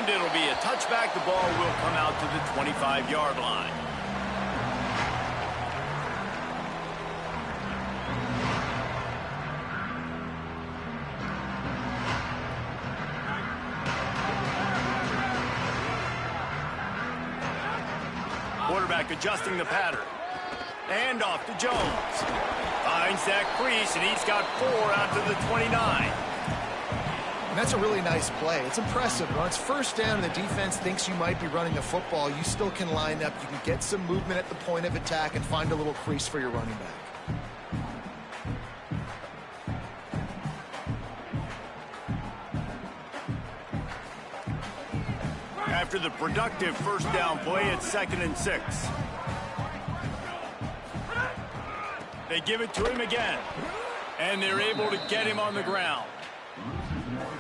And it'll be a touchback. The ball will come out to the 25-yard line. Quarterback adjusting the pattern. And off to Jones. Finds that crease, and he's got 4 out to the 29. And that's a really nice play. It's impressive. When it's first down and the defense thinks you might be running the football, you still can line up. You can get some movement at the point of attack and find a little crease for your running back. After the productive first down play, it's 2nd and 6. They give it to him again, and they're able to get him on the ground.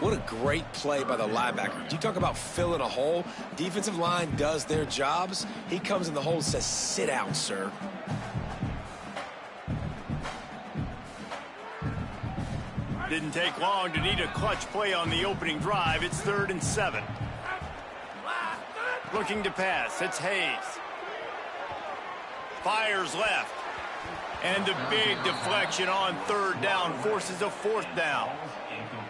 What a great play by the linebacker. You talk about filling a hole. Defensive line does their jobs. He comes in the hole and says, sit down, sir. Didn't take long to need a clutch play on the opening drive. It's 3rd and 7. Looking to pass. It's Hayes. Fires left. And the big deflection on 3rd down forces a 4th down.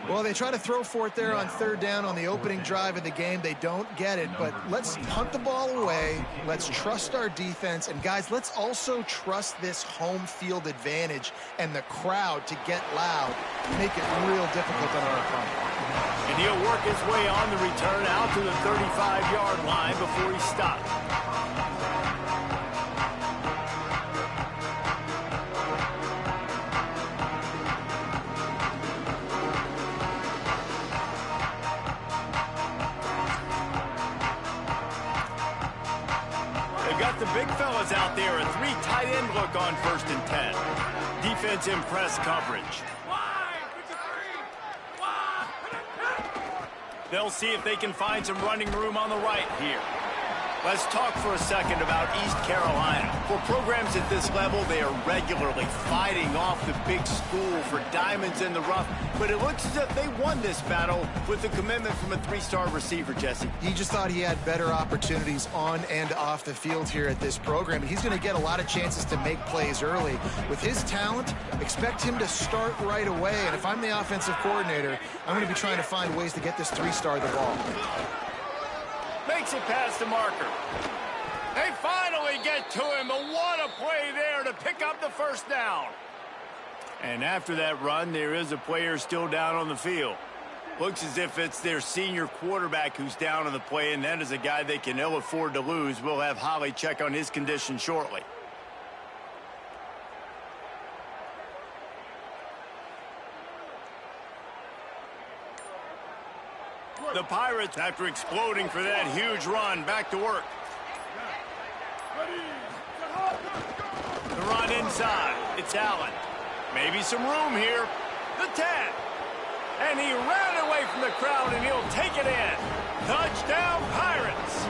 Well, they try to throw for it there on 3rd down on the opening drive of the game. They don't get it, but let's punt the ball away. Let's trust our defense. And, guys, let's also trust this home field advantage and the crowd to get loud, make it real difficult on our opponent. And he'll work his way on the return out to the 35-yard line before he stops. The big fellas out there, a 3 tight end look on 1st and 10. Defense in press coverage. They'll see if they can find some running room on the right here. Let's talk for a second about East Carolina. For programs at this level, they are regularly fighting off the big school for diamonds in the rough, but it looks as if they won this battle with the commitment from a 3-star receiver, Jesse. He just thought he had better opportunities on and off the field here at this program, and he's going to get a lot of chances to make plays early. With his talent, expect him to start right away, and if I'm the offensive coordinator, I'm going to be trying to find ways to get this 3-star the ball. Makes it past the marker. They finally get to him, but what a play there to pick up the 1st down. And after that run, there is a player still down on the field. Looks as if it's their senior quarterback who's down on the play, and that is a guy they can ill afford to lose. We'll have Holly check on his condition shortly. The Pirates, after exploding for that huge run, back to work. The run inside. It's Allen. Maybe some room here. The 10. And he ran away from the crowd, and he'll take it in. Touchdown, Pirates.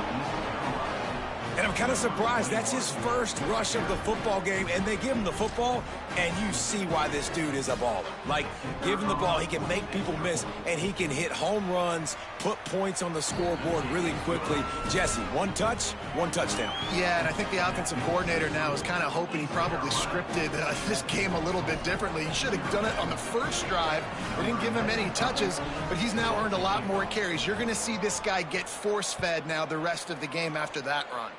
And I'm kind of surprised. That's his first rush of the football game, and they give him the football, and you see why this dude is a baller. Like, give him the ball, he can make people miss, and he can hit home runs, put points on the scoreboard really quickly. Jesse, 1 touch, 1 touchdown. Yeah, and I think the offensive coordinator now is kind of hoping he probably scripted this game a little bit differently. He should have done it on the first drive. They didn't give him any touches, but he's now earned a lot more carries. You're going to see this guy get force-fed now the rest of the game after that run.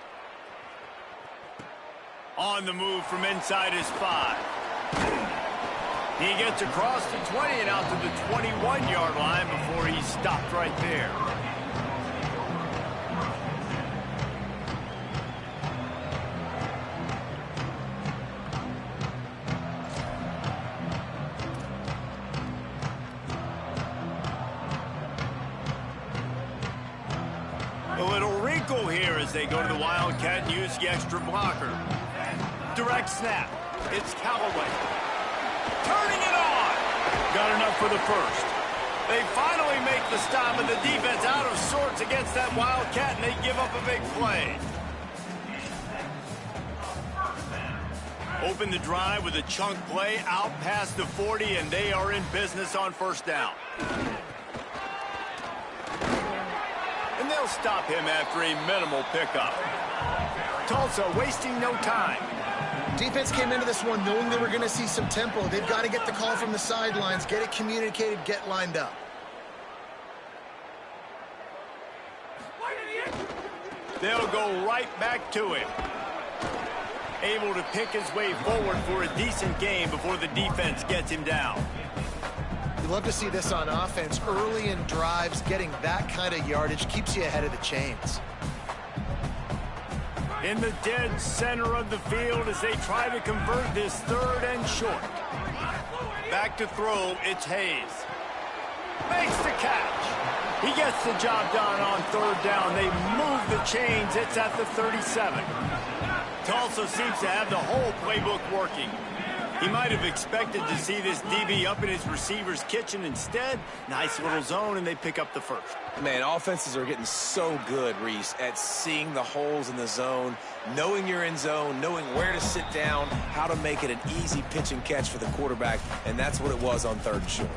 On the move from inside his 5. He gets across the 20 and out to the 21-yard line before he stopped right there. A little wrinkle here as they go to the Wildcat and use the extra blocker. Direct snap. It's Callaway. Turning it on. Got enough for the 1st. They finally make the stop, and the defense out of sorts against that Wildcat, and they give up a big play. Open the drive with a chunk play out past the 40, and they are in business on 1st down. And and they'll stop him after a minimal pickup. Tulsa wasting no time. Defense came into this one knowing they were going to see some tempo. They've got to get the call from the sidelines, get it communicated, get lined up. They'll go right back to him. Able to pick his way forward for a decent game before the defense gets him down. You love to see this on offense. Early in drives, getting that kind of yardage keeps you ahead of the chains. In the dead center of the field as they try to convert this 3rd and short. Back to throw, it's Hayes. Makes the catch. He gets the job done on 3rd down. They move the chains. It's at the 37. Tulsa seems to have the whole playbook working. He might have expected to see this DB up in his receiver's kitchen. Instead, nice little zone, and they pick up the first. Man, offenses are getting so good, Reese, at seeing the holes in the zone, knowing you're in zone, knowing where to sit down, how to make it an easy pitch and catch for the quarterback, and that's what it was on 3rd and short.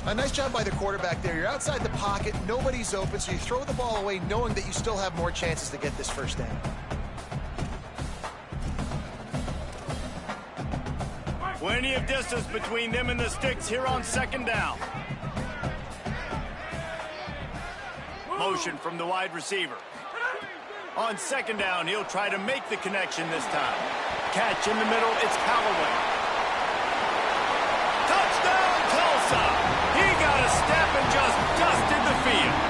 A nice job by the quarterback there. You're outside the pocket, nobody's open, so you throw the ball away knowing that you still have more chances to get this first down. Plenty of distance between them and the sticks here on 2nd down. Motion from the wide receiver. On 2nd down, he'll try to make the connection this time. Catch in the middle, it's Callaway. Touchdown, Tulsa! He got a step and just dusted the field.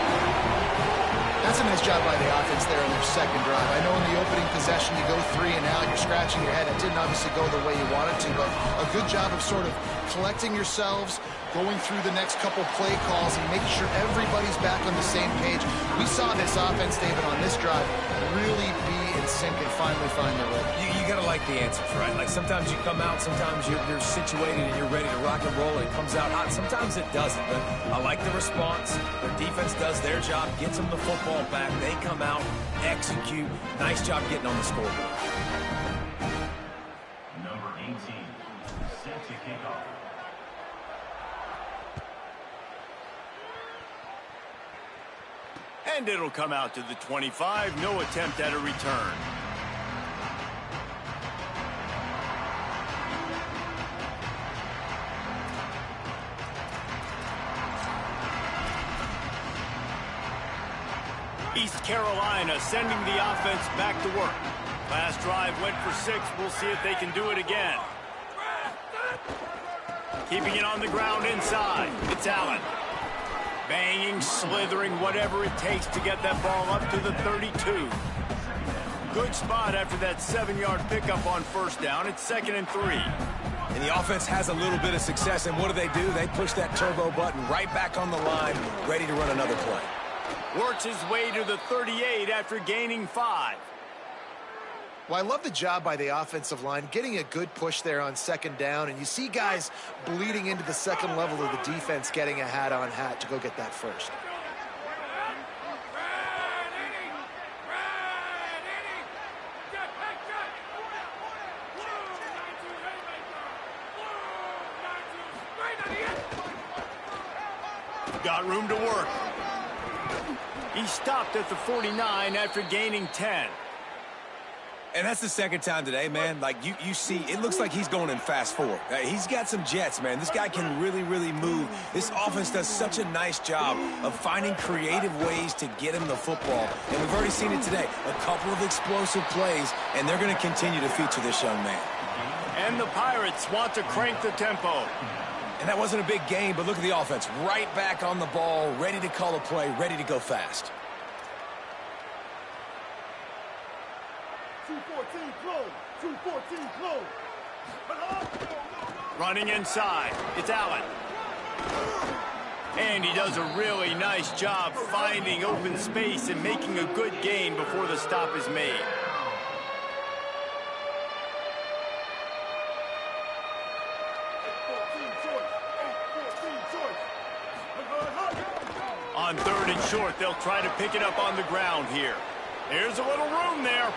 That's a nice job by the offense there on their 2nd drive. I know in the opening possession you go 3 and out, you're scratching your head. It didn't obviously go the way you wanted to, but a good job of sort of collecting yourselves, going through the next couple play calls and making sure everybody's back on the same page. We saw this offense, David, on this drive really be in sync and finally find their way. You got to like the answers, right? Like sometimes you come out, sometimes you're situated and you're ready to rock and roll and it comes out hot. Sometimes it doesn't, but I like the response. Their defense does their job, gets them the football back. They come out, execute. Nice job getting on the scoreboard. Number 18, set to kick off. And it'll come out to the 25. No attempt at a return. East Carolina sending the offense back to work. Last drive went for 6. We'll see if they can do it again. Keeping it on the ground inside. It's Allen. Banging, slithering, whatever it takes to get that ball up to the 32. Good spot after that 7-yard pickup on 1st down. It's 2nd and 3. And the offense has a little bit of success, and what do? They push that turbo button right back on the line, ready to run another play. Works his way to the 38 after gaining 5. Well, I love the job by the offensive line, getting a good push there on 2nd down, and you see guys bleeding into the 2nd level of the defense getting a hat-on-hat to go get that first. Got room to work. He stopped at the 49 after gaining 10. And that's the 2nd time today, man. Like, you see, it looks like he's going in fast forward. He's got some jets, man. This guy can really, really move. This offense does such a nice job of finding creative ways to get him the football. And we've already seen it today. A couple of explosive plays, and they're going to continue to feature this young man. And the Pirates want to crank the tempo. And that wasn't a big game, but look at the offense. Right back on the ball, ready to call a play, ready to go fast. 214 close. 214 close. Running inside. It's Allen. And he does a really nice job finding open space and making a good gain before the stop is made. On 3rd and short, they'll try to pick it up on the ground here. There's a little room there.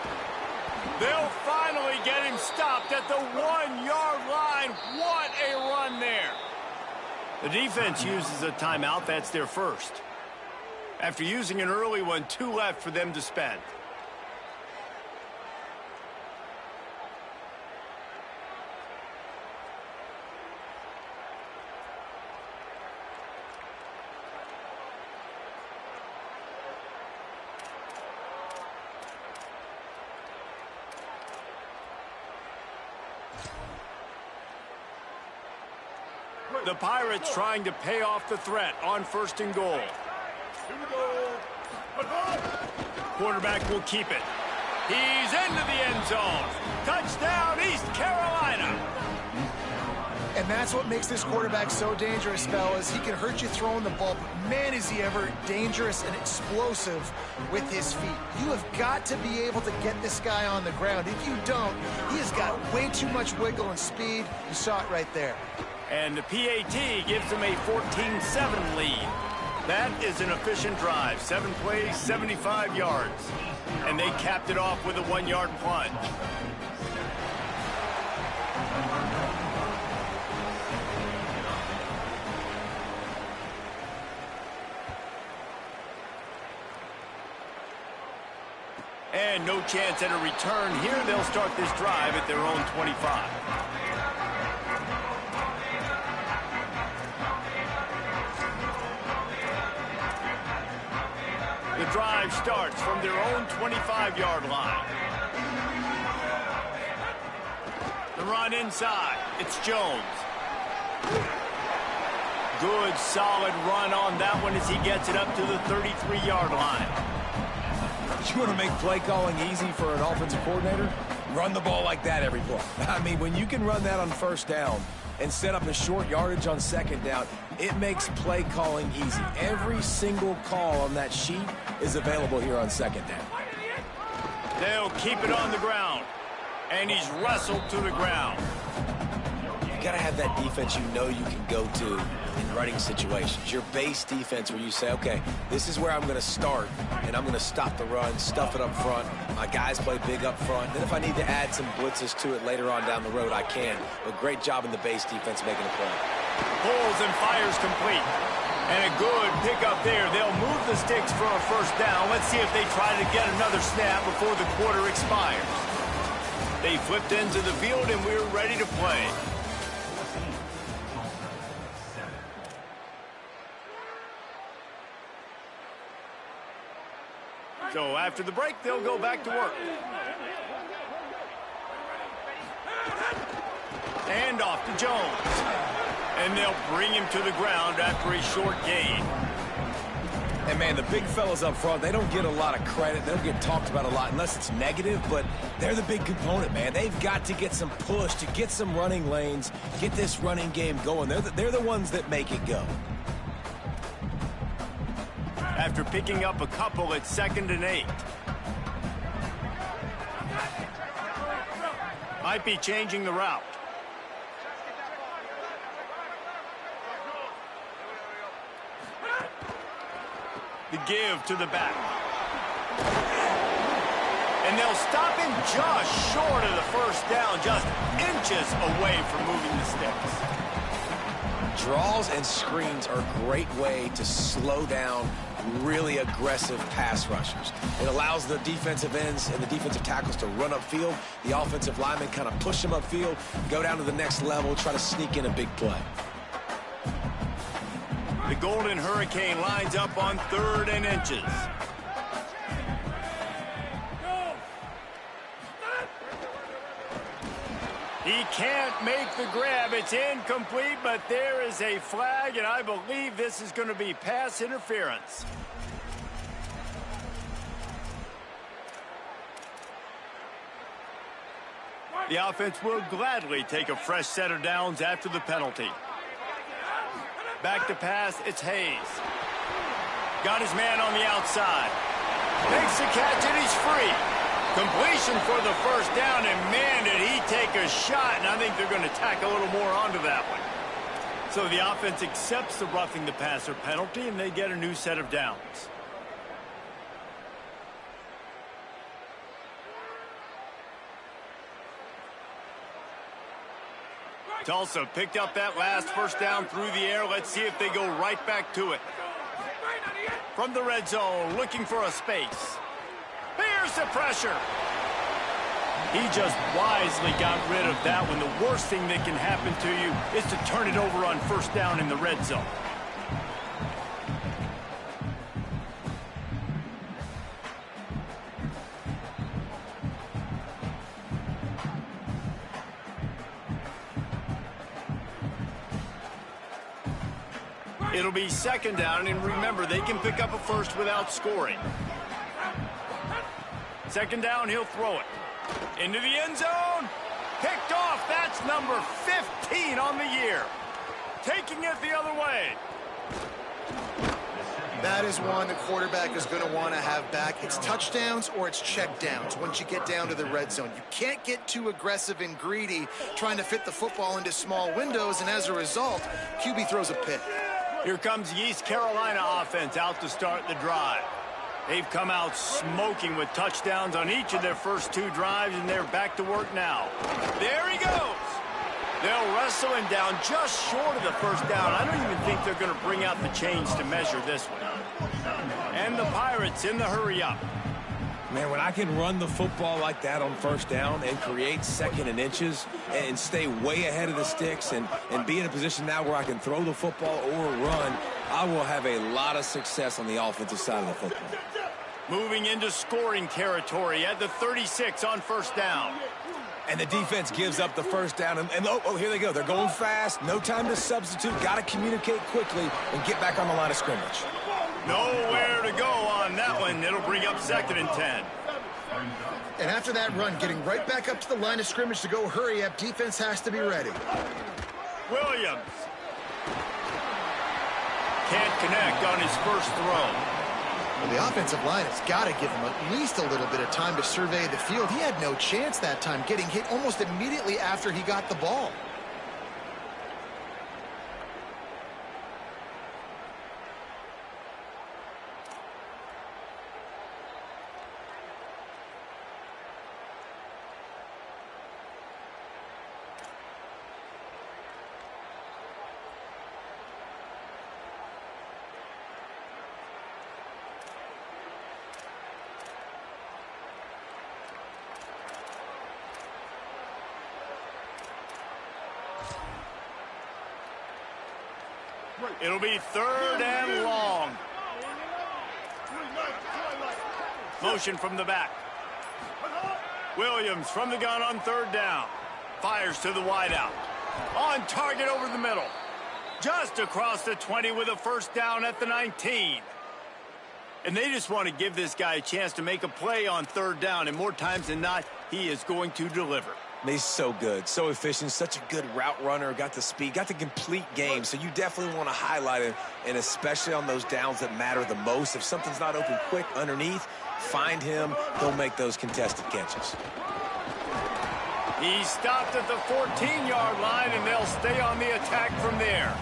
They'll finally get him stopped at the 1-yard line. What a run there. The defense uses a timeout. That's their first. After using an early one, 2 left for them to spend. The Pirates trying to pay off the threat on 1st and goal. Quarterback will keep it. He's into the end zone. Touchdown, East Carolina. And that's what makes this quarterback so dangerous, fellas. He can hurt you throwing the ball, but man, is he ever dangerous and explosive with his feet. You have got to be able to get this guy on the ground. If you don't, he has got way too much wiggle and speed. You saw it right there. And the PAT gives them a 14-7 lead. That is an efficient drive. 7 plays, 75 yards. And they capped it off with a 1-yard plunge. And no chance at a return here. They'll start this drive at their own 25. The drive starts from their own 25-yard line. The run inside. It's Jones. Good, solid run on that one as he gets it up to the 33-yard line. You want to make play calling easy for an offensive coordinator? Run the ball like that every play. I mean, when you can run that on 1st down and set up a short yardage on 2nd down, it makes play calling easy. Every single call on that sheet is available here on 2nd down. They'll keep it on the ground. And he's wrestled to the ground. You got to have that defense you know you can go to in running situations. Your base defense where you say, okay, this is where I'm going to start, and I'm going to stop the run, stuff it up front. My guys play big up front. Then if I need to add some blitzes to it later on down the road, I can. But great job in the base defense making a play. Pulls and fires complete. And a good pickup there. They'll move the sticks for a 1st down. Let's see if they try to get another snap before the quarter expires. They flipped into the field, and we're ready to play. So after the break, they'll go back to work. And off to Jones. And they'll bring him to the ground after a short gain. And, man, the big fellas up front, they don't get a lot of credit. They don't get talked about a lot unless it's negative, but they're the big component, man. They've got to get some push, to get some running lanes, get this running game going. They're the ones that make it go. After picking up a couple, it's 2nd and 8. Might be changing the route. The give to the back. And they'll stop him just short of the 1st down, just inches away from moving the sticks. Draws and screens are a great way to slow down really aggressive pass rushers. It allows the defensive ends and the defensive tackles to run upfield. The offensive linemen kind of push them upfield, go down to the next level, try to sneak in a big play. The Golden Hurricane lines up on 3rd and inches. He can't make the grab. It's incomplete, but there is a flag, and I believe this is going to be pass interference. The offense will gladly take a fresh set of downs after the penalty. Back to pass, it's Hayes. Got his man on the outside. Makes the catch, and he's free. Completion for the 1st down, and man, did he take a shot, and I think they're going to tack a little more onto that one. So the offense accepts the roughing the passer penalty, and they get a new set of downs. Tulsa picked up that last 1st down through the air. Let's see if they go right back to it. from the red zone, looking for a space. Here's the pressure. He just wisely got rid of that when the worst thing that can happen to you is to turn it over on first down in the red zone. It'll be second down, and remember, they can pick up a first without scoring. Second down, he'll throw it. Into the end zone. Picked off. That's number 15 on the year. Taking it the other way. That is one the quarterback is going to want to have back. It's touchdowns or it's checkdowns once you get down to the red zone. You can't get too aggressive and greedy trying to fit the football into small windows, and as a result, QB throws a pick. Here comes the East Carolina offense out to start the drive. They've come out smoking with touchdowns on each of their first 2 drives, and they're back to work now. There he goes. They'll wrestle him down just short of the first down. I don't even think they're going to bring out the chains to measure this one. And the Pirates in the hurry up. Man, when I can run the football like that on first down and create second and inches and stay way ahead of the sticks and be in a position now where I can throw the football or run, I will have a lot of success on the offensive side of the football. Moving into scoring territory at the 36 on first down. And the defense gives up the first down. And oh, here they go. They're going fast. No time to substitute. Got to communicate quickly and get back on the line of scrimmage. Nowhere to go on that one. It'll bring up second and 10. And after that run, getting right back up to the line of scrimmage to go hurry up, defense has to be ready. Williams. Can't connect on his first throw. Well, the offensive line has got to give him at least a little bit of time to survey the field. He had no chance that time, getting hit almost immediately after he got the ball. It'll be third and long. Motion from the back. Williams from the gun on third down. Fires to the wideout. On target over the middle. Just across the 20 with a first down at the 19. And they just want to give this guy a chance to make a play on third down. And more times than not, he is going to deliver. He's so good, so efficient, such a good route runner, got the speed, got the complete game. So you definitely want to highlight him, and especially on those downs that matter the most. If something's not open quick underneath, find him. He'll make those contested catches. He stopped at the 14-yard line, and they'll stay on the attack from there.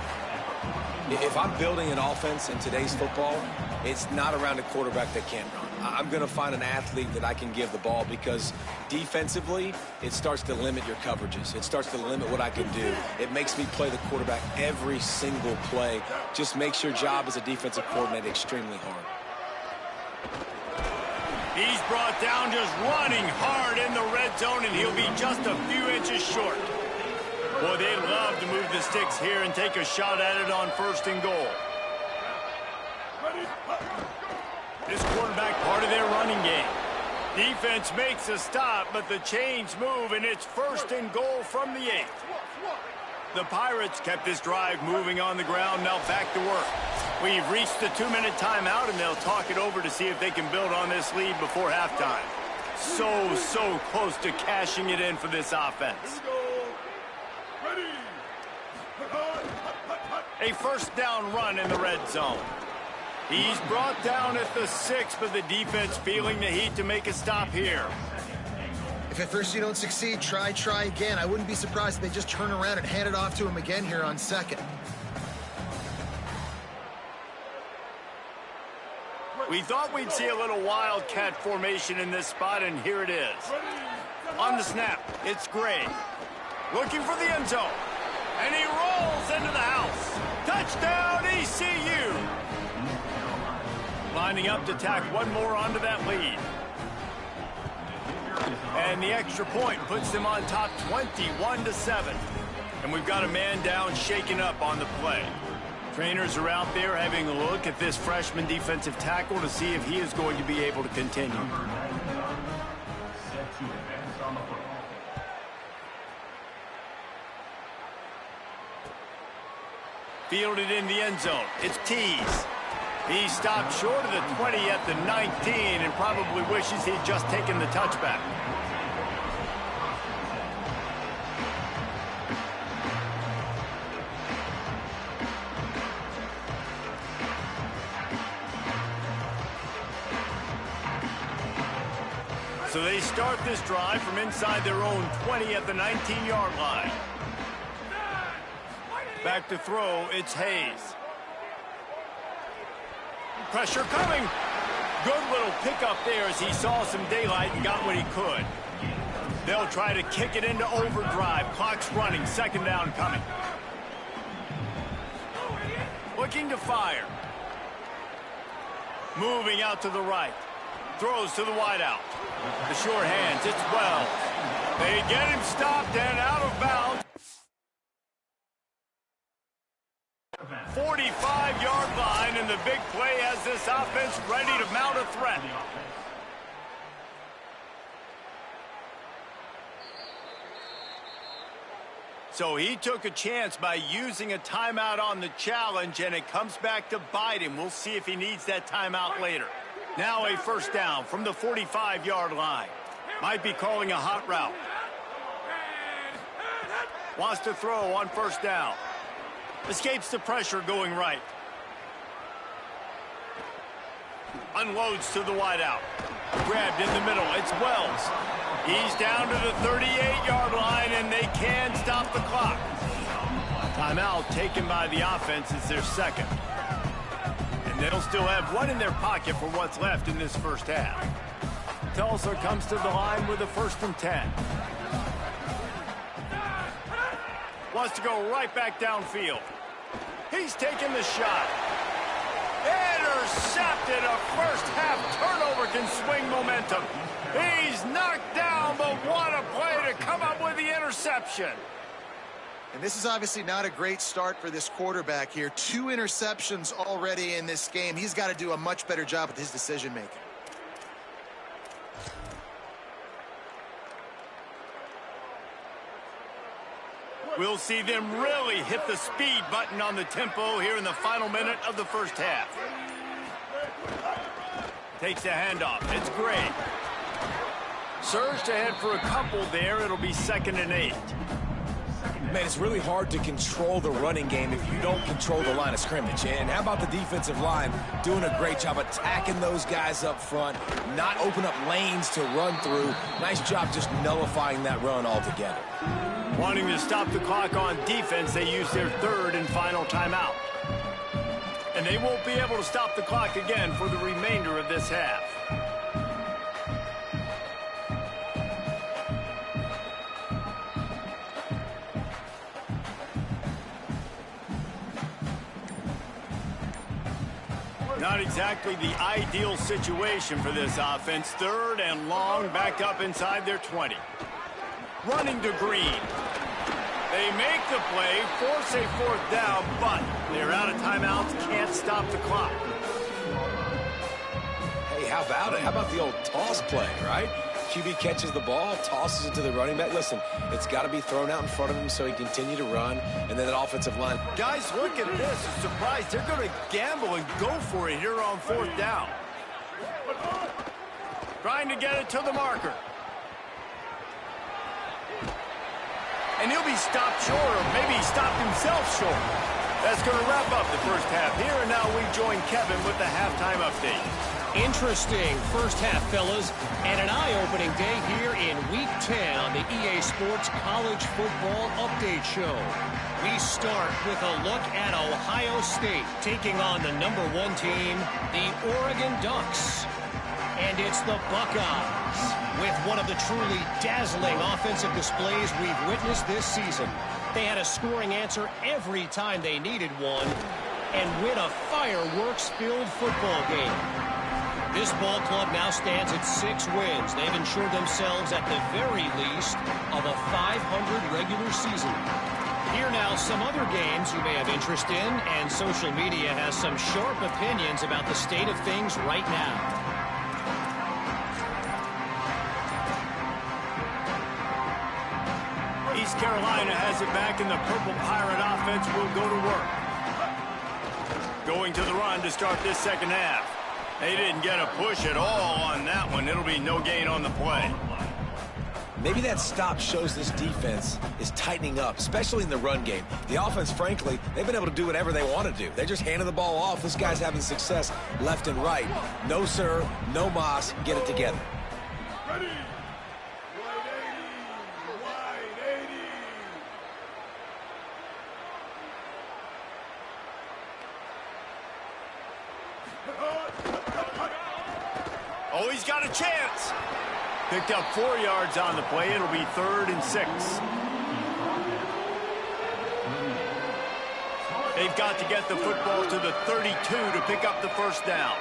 If I'm building an offense in today's football, it's not around a quarterback that can't run. I'm going to find an athlete that I can give the ball, because defensively, it starts to limit your coverages. It starts to limit what I can do. It makes me play the quarterback every single play. Just makes your job as a defensive coordinator extremely hard. He's brought down just running hard in the red zone, and he'll be just a few inches short. Boy, they love to move the sticks here and take a shot at it on first and goal. This quarterback part of their running game. Defense makes a stop, but the chains move, and it's first and goal from the 8. The Pirates kept this drive moving on the ground. Now back to work. We've reached the 2-minute timeout, and they'll talk it over to see if they can build on this lead before halftime. So close to cashing it in for this offense. A first down run in the red zone. He's brought down at the 6, but the defense feeling the heat to make a stop here. If at first you don't succeed, try again. I wouldn't be surprised if they just turn around and hand it off to him again here on second. We thought we'd see a little wildcat formation in this spot, and here it is. On the snap, it's Gray. Looking for the end zone. And he rolls into the house. Touchdown, ECU! Lining up to tack one more onto that lead. And the extra point puts them on top 21-7. And we've got a man down, shaken up on the play. Trainers are out there having a look at this freshman defensive tackle to see if he is going to be able to continue. Set to advance on the football. Fielded in the end zone. It's Tees. He stopped short of the 20 at the 19 and probably wishes he'd just taken the touchback. So they start this drive from inside their own 20 at the 19-yard line. Back to throw, it's Hayes. Pressure coming. Good little pickup there as he saw some daylight and got what he could. They'll try to kick it into overdrive. Clock's running, second down coming. Looking to fire. Moving out to the right. Throws to the wideout. The short hands, it's Wells. They get him stopped and out of bounds. 45-yard line, and the big play has this offense ready to mount a threat. So he took a chance by using a timeout on the challenge, and it comes back to bite him. We'll see if he needs that timeout later. Now a first down from the 45-yard line. Might be calling a hot route. Wants to throw on first down. Escapes the pressure going right. Unloads to the wideout. Grabbed in the middle. It's Wells. He's down to the 38-yard line, and they can stop the clock. Timeout taken by the offense. It's their second. And they'll still have one in their pocket for what's left in this first half. Tulsa comes to the line with a 1st and 10. Wants to go right back downfield. He's taking the shot. Intercepted. A first-half turnover can swing momentum. He's knocked down, but what a play to come up with the interception. And this is obviously not a great start for this quarterback here. 2 interceptions already in this game. He's got to do a much better job with his decision-making. We'll see them really hit the speed button on the tempo here in the final minute of the first half. Takes the handoff. It's great. Surged ahead for a couple there. It'll be 2nd and 8. Man, it's really hard to control the running game if you don't control the line of scrimmage. And how about the defensive line doing a great job attacking those guys up front, not open up lanes to run through. Nice job just nullifying that run altogether. Wanting to stop the clock on defense, they use their 3rd and final timeout. And they won't be able to stop the clock again for the remainder of this half. Not exactly the ideal situation for this offense. 3rd and long, back up inside their 20. Running to Green. They make the play, force a 4th down, but they're out of timeouts, can't stop the clock. Hey, how about it? How about the old toss play, right? QB catches the ball, tosses it to the running back. Listen, it's got to be thrown out in front of him so he can continue to run, and then that offensive line. Guys, look at this. I'm surprised they're going to gamble and go for it here on 4th down. Trying to get it to the marker. And he'll be stopped short, or maybe he stopped himself short. That's going to wrap up the first half here, and now we join Kevin with the halftime update. Interesting first half, fellas, and an eye-opening day here in Week 10 on the EA Sports College Football Update Show. We start with a look at Ohio State taking on the #1 team, the Oregon Ducks. And it's the Buckeyes with one of the truly dazzling offensive displays we've witnessed this season. They had a scoring answer every time they needed one. and win a fireworks-filled football game. This ball club now stands at 6 wins. They've ensured themselves at the very least of a 500 regular season. Here now some other games you may have interest in, and social media has some sharp opinions about the state of things right now. East Carolina has it back, and the Purple Pirate offense will go to work. Going to the run to start this second half. They didn't get a push at all on that one. It'll be no gain on the play. Maybe that stop shows this defense is tightening up, especially in the run game. The offense, frankly, they've been able to do whatever they want to do. They're just handing the ball off. This guy's having success left and right. No, sir. No mas. Get it together. Ready. Wide 80. Oh, he's got a chance. Picked up 4 yards on the play. It'll be 3rd and 6. They've got to get the football to the 32 to pick up the first down.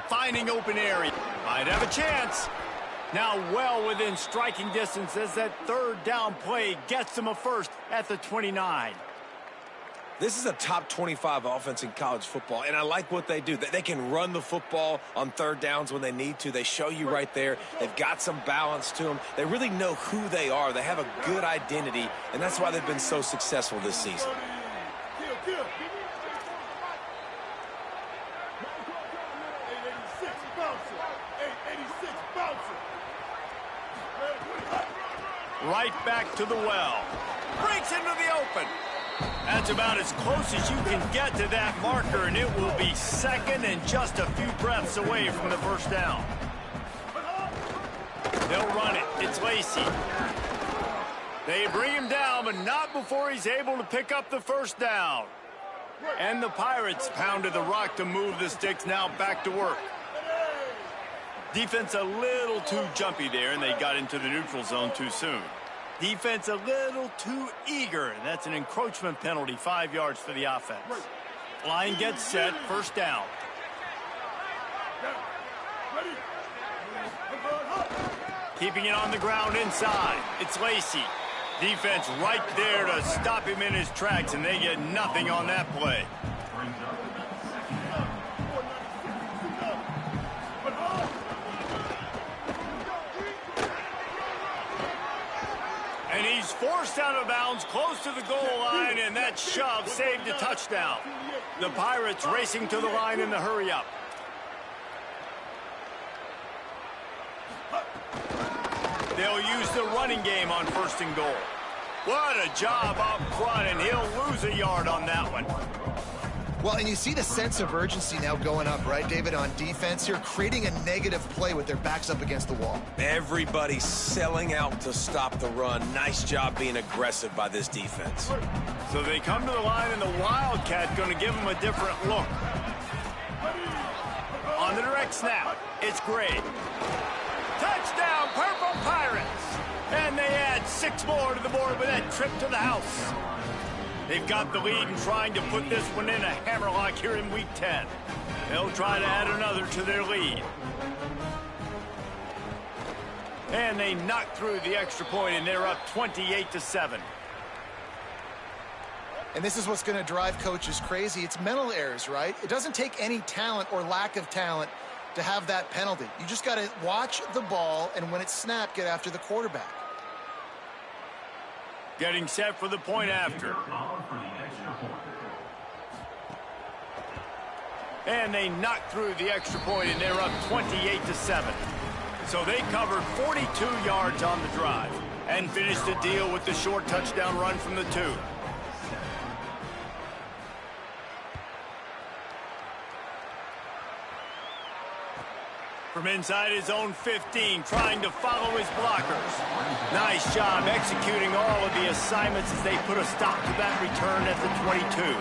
Finding open area. Might have a chance. Now well within striking distance as that 3rd down play gets them a first at the 29. This is a top 25 offense in college football, and I like what they do. They can run the football on 3rd downs when they need to. They show you right there. They've got some balance to them. They really know who they are. They have a good identity, and that's why they've been so successful this season. Right back to the well. Breaks into the open. That's about as close as you can get to that marker, and it will be 2nd and just a few breaths away from the first down. They'll run it. It's Lacey. They bring him down, but not before he's able to pick up the first down. And the Pirates pounded the rock to move the sticks, now back to work. Defense a little too jumpy there, and they got into the neutral zone too soon. Defense a little too eager, and that's an encroachment penalty, 5 yards for the offense. Line gets set, first down. Keeping it on the ground inside. It's Lacey. Defense right there to stop him in his tracks, and they get nothing on that play. And he's forced out of bounds close to the goal line, and that shove saved a touchdown. The Pirates racing to the line in the hurry-up. They'll use the running game on 1st and goal. What a job up front, and he'll lose a yard on that one. Well, and you see the sense of urgency now going up, right, David, on defense here, creating a negative play with their backs up against the wall. Everybody's selling out to stop the run. Nice job being aggressive by this defense. So they come to the line, and the Wildcat going to give them a different look. On the direct snap, it's Gray. Touchdown, Purple Pirates! And they add 6 more to the board with that trip to the house. They've got the lead and trying to put this one in a hammerlock here in Week 10. They'll try to add another to their lead. And they knock through the extra point, and they're up 28-7. And this is what's going to drive coaches crazy. It's mental errors, right? It doesn't take any talent or lack of talent to have that penalty. You just got to watch the ball, and when it's snapped, get after the quarterback. Getting set for the point after. And they knock through the extra point, and they're up 28-7. So they covered 42 yards on the drive and finished the deal with the short touchdown run from the 2. From inside his own 15, trying to follow his blockers. Nice job executing all of the assignments as they put a stop to that return at the 22.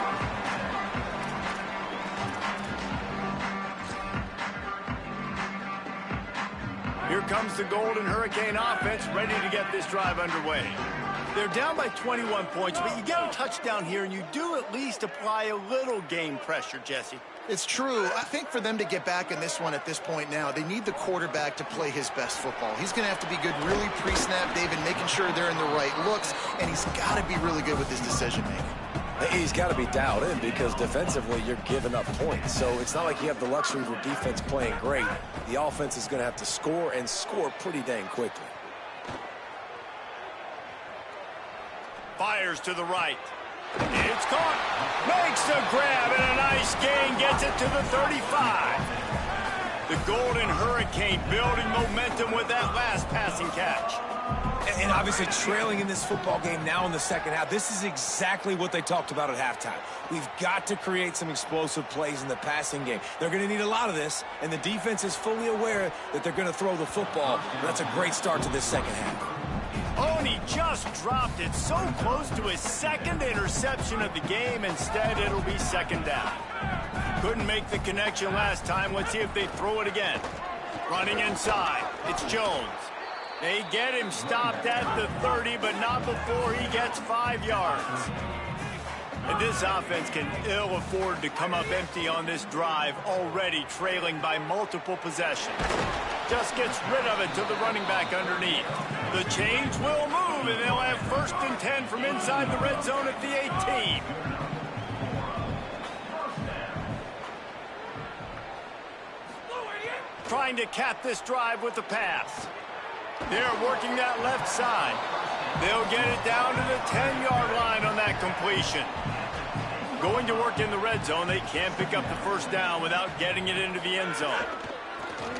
Here comes the Golden Hurricane offense ready to get this drive underway. They're down by 21 points, but you get a touchdown here, and you do at least apply a little game pressure, Jesse. It's true. I think for them to get back in this one at this point now, they need the quarterback to play his best football. He's going to have to be good really pre-snap, David, making sure they're in the right looks, and he's got to be really good with his decision-making. He's got to be dialed in because defensively you're giving up points. So it's not like you have the luxury of your defense playing great. The offense is going to have to score and score pretty dang quickly. Fires to the right. It's caught. Makes the grab and a nice gain. Gets it to the 35. The Golden Hurricane building momentum with that last passing catch. And obviously trailing in this football game now in the second half. This is exactly what they talked about at halftime. We've got to create some explosive plays in the passing game. They're going to need a lot of this, and the defense is fully aware that they're going to throw the football. That's a great start to this second half. Oh, and he just dropped it so close to his second interception of the game. Instead, it'll be second down. Couldn't make the connection last time. Let's see if they throw it again. Running inside. It's Jones. They get him stopped at the 30, but not before he gets 5 yards. And this offense can ill afford to come up empty on this drive, already trailing by multiple possessions. Just gets rid of it to the running back underneath. The change will move, and they'll have 1st and 10 from inside the red zone at the 18. Trying to cap this drive with the pass. They're working that left side. They'll get it down to the 10-yard line on that completion. Going to work in the red zone, they can't pick up the 1st down without getting it into the end zone.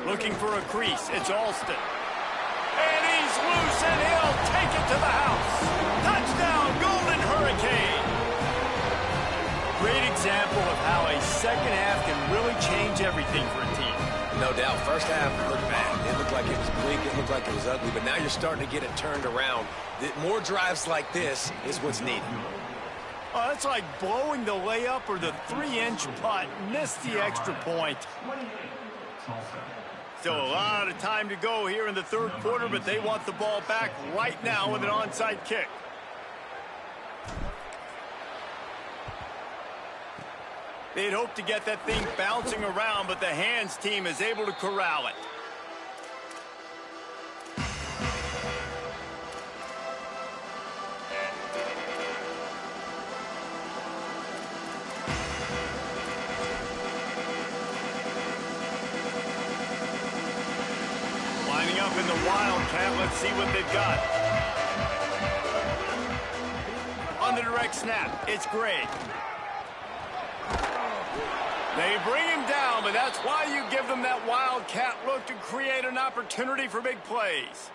Looking for a crease, it's Alston. And he's loose, and he'll take it to the house. Touchdown, Golden Hurricane. Great example of how a second half can really change everything for a team. No doubt. First half looked bad. It looked like it was bleak. It looked like it was ugly. But now you're starting to get it turned around. More drives like this is what's needed. Oh, that's like blowing the layup or the 3-inch putt. Missed the extra point. Still a lot of time to go here in the 3rd quarter, but they want the ball back right now with an onside kick. They'd hope to get that thing bouncing around, but the hands team is able to corral it. Lining up in the Wildcat, let's see what they've got. On the direct snap, it's Gray. They bring him down, but that's why you give them that Wildcat look to create an opportunity for big plays.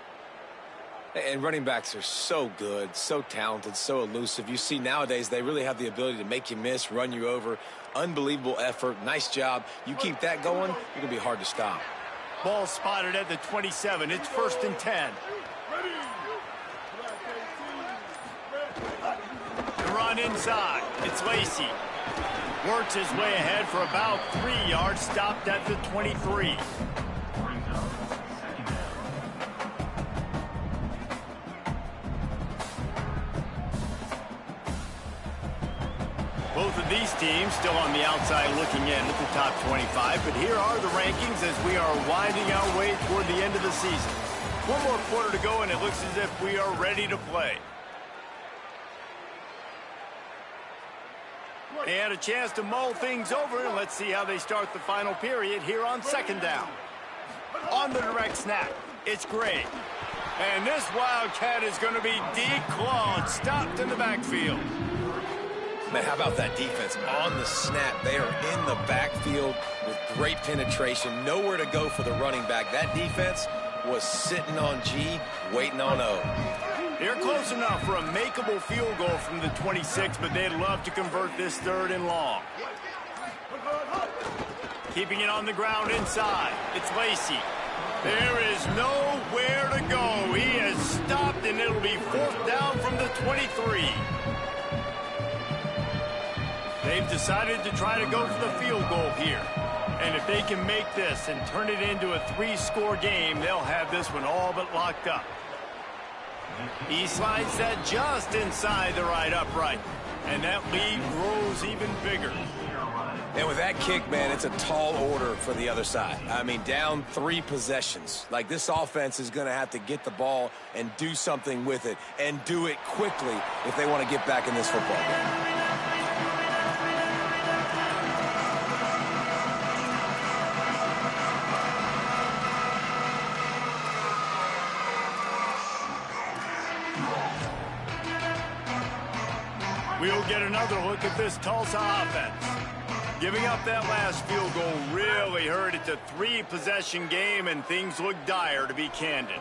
And running backs are so good, so talented, so elusive. You see nowadays they really have the ability to make you miss, run you over. Unbelievable effort. Nice job. You keep that going, you're going to be hard to stop. Ball spotted at the 27. It's 1st and 10. The run inside. It's Lacey. Works his way ahead for about 3 yards, stopped at the 23. Both of these teams still on the outside looking in at the top 25, but here are the rankings as we are winding our way toward the end of the season. One more quarter to go, and it looks as if we are ready to play. They had a chance to mull things over, and let's see how they start the final period here on 2nd down. On the direct snap, it's Gray. And this Wildcat is going to be declawed, stopped in the backfield. Man, how about that defense? On the snap, they are in the backfield with great penetration. Nowhere to go for the running back. That defense was sitting on G, waiting on O. They're close enough for a makeable field goal from the 26, but they'd love to convert this 3rd and long. Keeping it on the ground inside. It's Lacey. There is nowhere to go. He is stopped, and it'll be 4th down from the 23. They've decided to try to go for the field goal here. And if they can make this and turn it into a 3-score game, they'll have this one all but locked up. He slides that just inside the right upright. And that lead grows even bigger. And with that kick, man, it's a tall order for the other side. I mean, down 3 possessions. Like, this offense is going to have to get the ball and do something with it, and do it quickly if they want to get back in this football game. We'll get another look at this Tulsa offense. Giving up that last field goal really hurt. It's a 3-possession game, and things look dire, to be candid.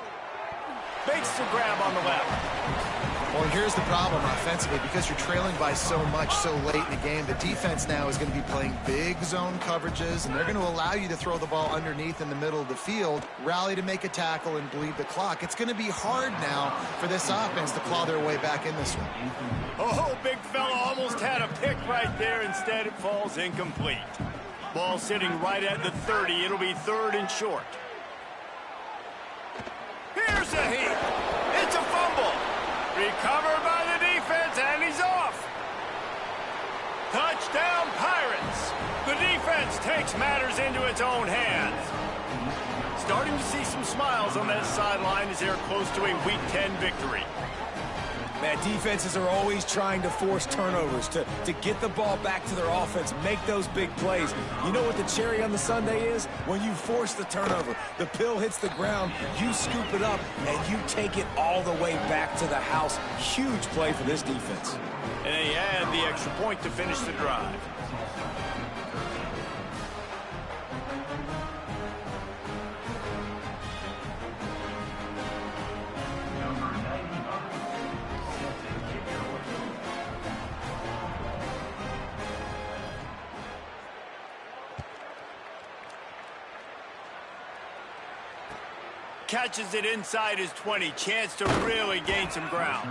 Makes the grab on the left. Well, and here's the problem offensively. Because you're trailing by so much so late in the game, the defense now is going to be playing big zone coverages, and they're going to allow you to throw the ball underneath in the middle of the field, rally to make a tackle, and bleed the clock. It's going to be hard now for this offense to claw their way back in this one. Oh, big fella almost had a pick right there. Instead, it falls incomplete. Ball sitting right at the 30. It'll be 3rd and short. Here's a heat. It's a fumble. Recovered by the defense, and he's off. Touchdown, Pirates. The defense takes matters into its own hands. Starting to see some smiles on that sideline as they're close to a Week 10 victory. Man, defenses are always trying to force turnovers to get the ball back to their offense, make those big plays. You know what the cherry on the sundae is? When you force the turnover, the pill hits the ground, you scoop it up, and you take it all the way back to the house. Huge play for this defense. And they add the extra point to finish the drive. Catches it inside his 20. Chance to really gain some ground.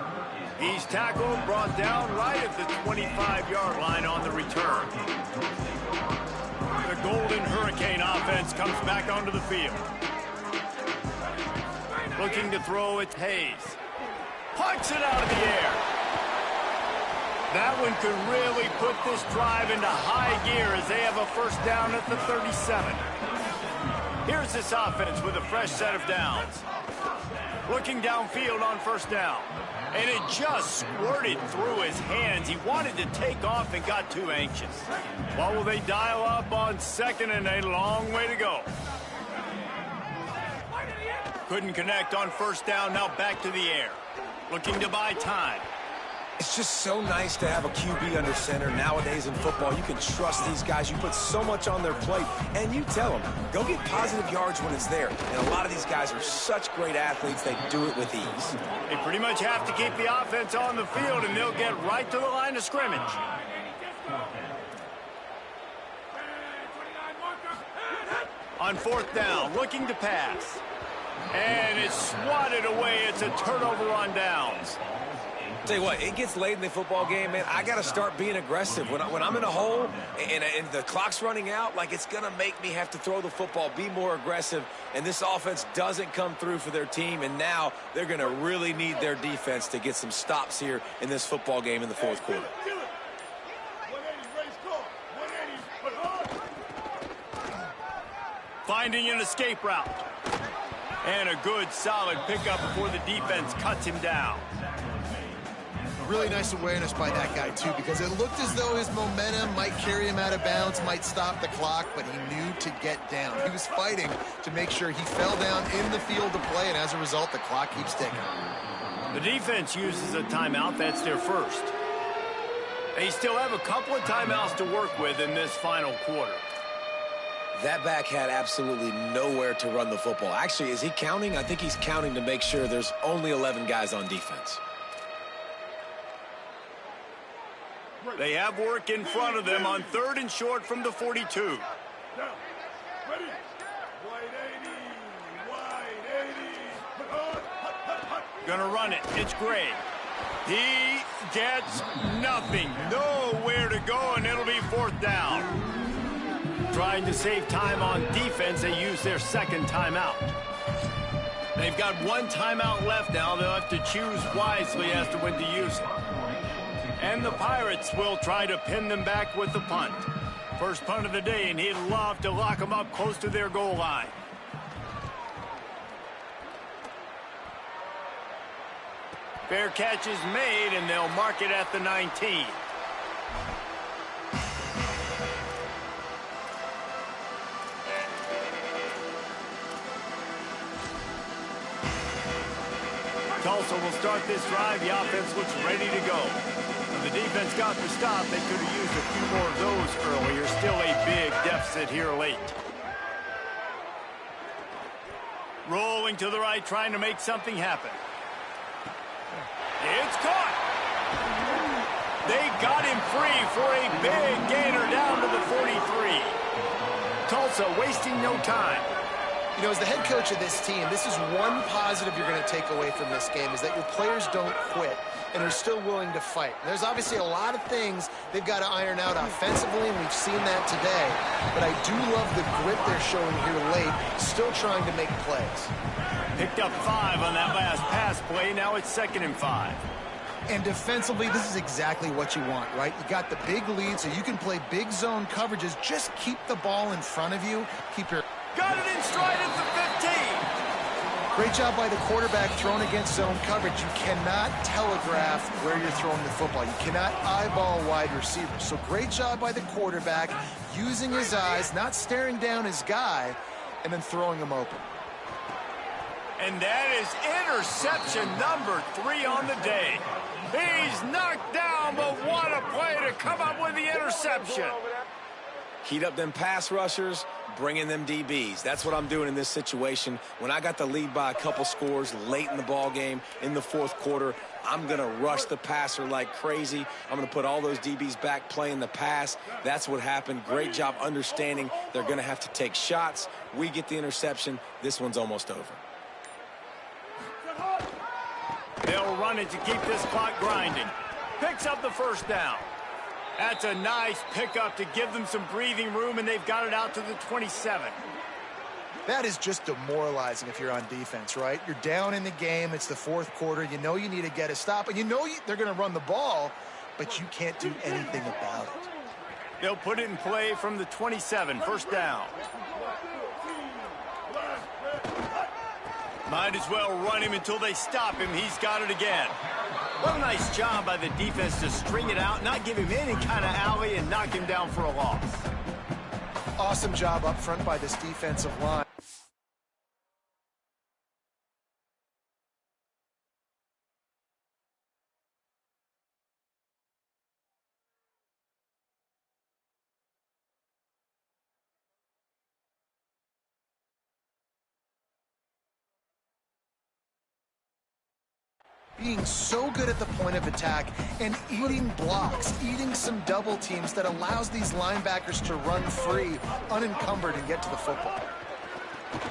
He's tackled, brought down right at the 25-yard line on the return. The Golden Hurricane offense comes back onto the field. Looking to throw, it's Hayes. Pucks it out of the air. That one could really put this drive into high gear as they have a first down at the 37. Here's this offense with a fresh set of downs. Looking downfield on first down. And it just squirted through his hands. He wanted to take off and got too anxious. What will they dial up on 2nd and a long way to go? Couldn't connect on first down. Now back to the air. Looking to buy time. It's just so nice to have a QB under center. Nowadays in football, you can trust these guys. You put so much on their plate, and you tell them, go get positive yards when it's there. And a lot of these guys are such great athletes, they do it with ease. They pretty much have to keep the offense on the field, and they'll get right to the line of scrimmage. On 4th down, looking to pass. And it's swatted away. It's a turnover on downs. Tell you what, it gets late in the football game, man. I got to start being aggressive. When I'm in a hole and the clock's running out, like, it's going to make me have to throw the football, be more aggressive. And this offense doesn't come through for their team, and now they're going to really need their defense to get some stops here in this football game in the 4th quarter. Finding an escape route. And a good, solid pickup before the defense cuts him down. Really nice awareness by that guy, too, because it looked as though his momentum might carry him out of bounds, might stop the clock, but he knew to get down. He was fighting to make sure he fell down in the field to play, and as a result, the clock keeps ticking. The defense uses a timeout. That's their first. They still have a couple of timeouts to work with in this final quarter. That back had absolutely nowhere to run the football. Actually, is he counting? I think he's counting to make sure there's only 11 guys on defense. They have work in front of them on 3rd and short from the 42. Down. Ready. Wide 80. Wide 80. Hut. Gonna run it. It's Gray. He gets nothing. Nowhere to go, and it'll be 4th down. trying to save time on defense, they use their second timeout. They've got one timeout left now. They'll have to choose wisely as to when to use it. And the Pirates will try to pin them back with the punt. First punt of the day, and he'd love to lock them up close to their goal line. Fair catch is made, and they'll mark it at the 19. Tulsa will start this drive. The offense looks ready to go. When the defense got the stop, they could have used a few more of those earlier. Still a big deficit here late. Rolling to the right, trying to make something happen. It's caught. They got him free for a big gainer down to the 43. Tulsa wasting no time. You know, as the head coach of this team, this is one positive you're going to take away from this game, is that your players don't quit and are still willing to fight. There's obviously a lot of things they've got to iron out offensively, and we've seen that today. But I do love the grit they're showing here late, still trying to make plays. Picked up 5 on that last pass play. Now it's 2nd and 5. And defensively, this is exactly what you want, right? You got the big lead, so you can play big zone coverages. Just keep the ball in front of you. Keep your... Got it in stride at the 15. Great job by the quarterback thrown against zone coverage. You cannot telegraph where you're throwing the football. You cannot eyeball wide receivers. So great job by the quarterback using his eyes, not staring down his guy, and then throwing him open. And that is interception number 3 on the day. He's knocked down, but what a play to come up with the interception. Heat up them pass rushers, bring in them DBs. That's what I'm doing in this situation. When I got the lead by a couple scores late in the ball game, in the 4th quarter, I'm going to rush the passer like crazy. I'm going to put all those DBs back playing the pass. That's what happened. Great job understanding they're going to have to take shots. We get the interception. This one's almost over. They'll run it to keep this clock grinding. Picks up the first down. That's a nice pickup to give them some breathing room, and they've got it out to the 27. That is just demoralizing if you're on defense, right? You're down in the game. It's the 4th quarter. You know you need to get a stop, and you know they're going to run the ball, but you can't do anything about it. They'll put it in play from the 27, first down. Might as well run him until they stop him. He's got it again. What a nice job by the defense to string it out, not give him any kind of alley, and knock him down for a loss. Awesome job up front by this defensive line. Being so good at the point of attack and eating blocks, eating some double teams that allows these linebackers to run free, unencumbered, and get to the football.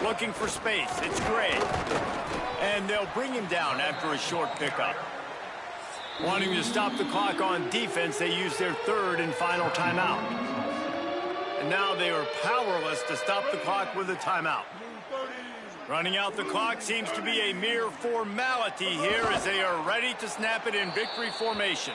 Looking for space. It's great. And they'll bring him down after a short pickup. Wanting to stop the clock on defense, they use their 3rd and final timeout. And now they are powerless to stop the clock with a timeout. Running out the clock seems to be a mere formality here as they are ready to snap it in victory formation.